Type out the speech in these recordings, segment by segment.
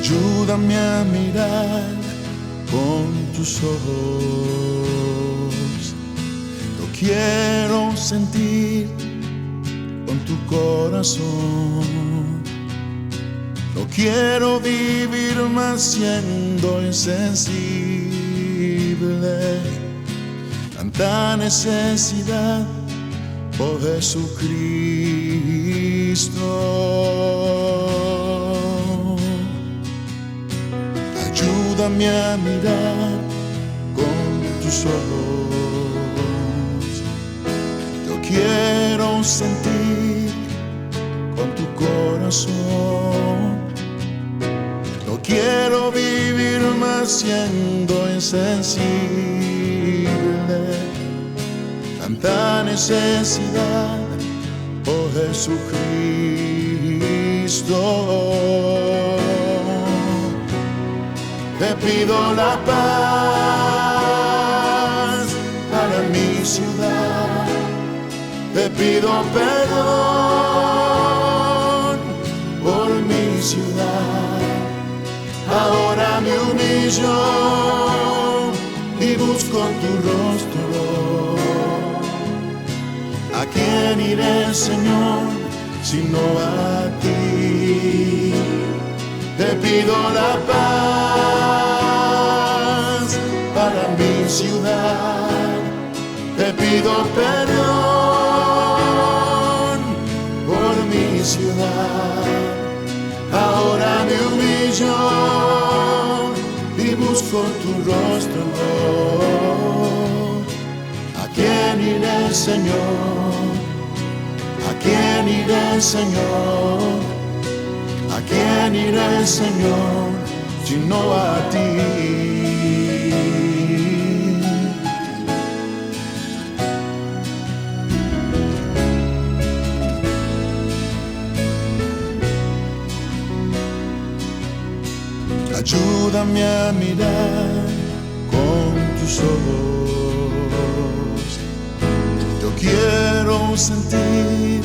Ayúdame a mirar con tus ojos. Yo quiero sentir con tu corazón. No quiero vivir más siendo insensible. Tanta necesidad, oh Jesucristo. Ayúdame a mirar con tus ojos. Yo quiero sentir con tu corazón. No quiero vivir más siendo insensible. Tanta necesidad, oh Jesucristo. Te pido la paz para mi ciudad. Te pido perdón por mi ciudad. Ahora me humillo y busco tu rostro. ¿A quién iré, Señor, sino a ti? Te pido la paz para mi ciudad. Te pido perdón por mi ciudad. Ahora me humillo y busco tu rostro. ¿A quién iré, Señor? ¿A quién iré, Señor? ¿A quién iré, Señor, sino a ti? Ayúdame a mirar con tus ojos. Yo quiero sentir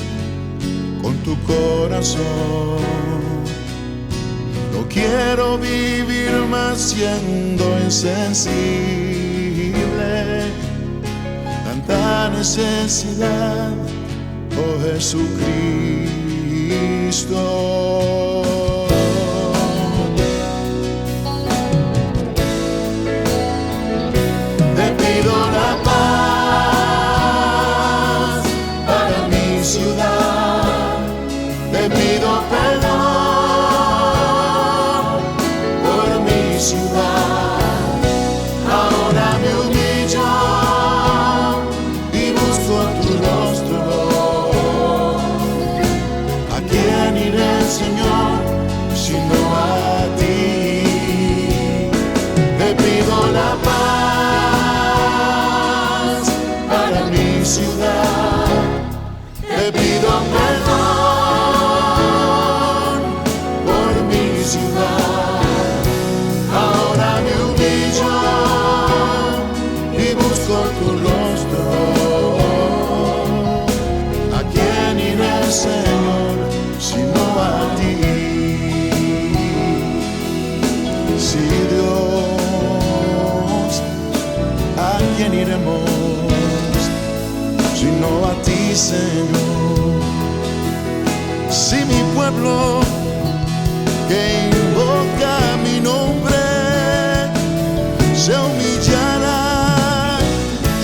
con tu corazón. No quiero vivir más siendo insensible. Tanta necesidad, oh Jesucristo. Te pido la paz para mi ciudad. Te pido perdón por mi ciudad. Ahora me humillo y busco tu rostro. ¿A quién iré, Señor, sino a ti? Te pido la paz para mi ciudad. Te pido perdón por mi ciudad. Ahora me humillo y busco tu rostro. ¿A quién iré, Señor, sino a ti? Sí, Dios, ¿a quién iremos sino a ti, Señor? Si mi pueblo que invoca mi nombre se humillará,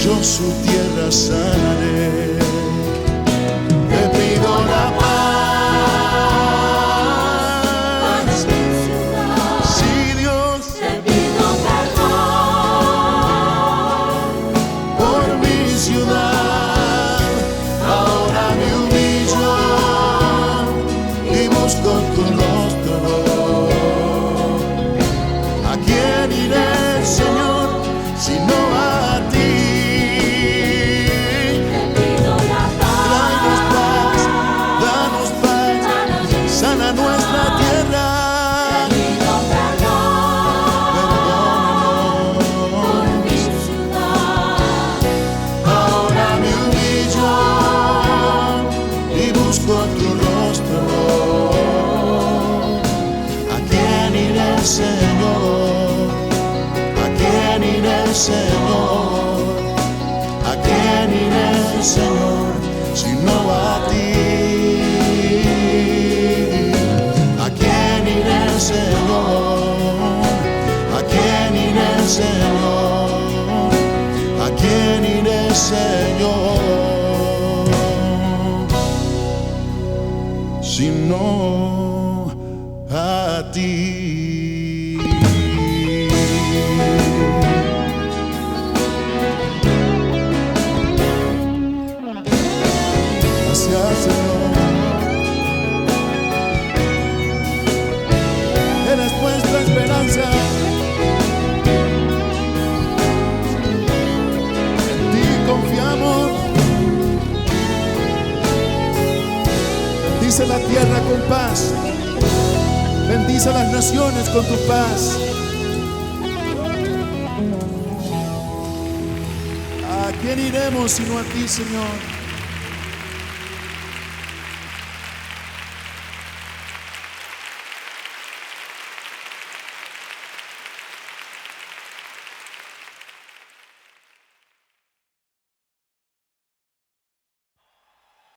yo su tierra sanaré. Te pido la paz, sí, Dios. Te pido perdón por mi ciudad. Ahora me humillo y busco tu rostro. ¿A quién iré, Señor, sino a ti? Te pido la paz. Danos paz, sana nuestra tierra. Te pido perdón por mi ciudad. Ahora me humillo y busco tu rostro. ¿A quién iré, sino a ti. Gracias, Señor. Eres nuestra esperanza. En ti confiamos. Bendice la tierra con paz. Bendice las naciones con tu paz. ¿A quién iremos sino a ti, Señor?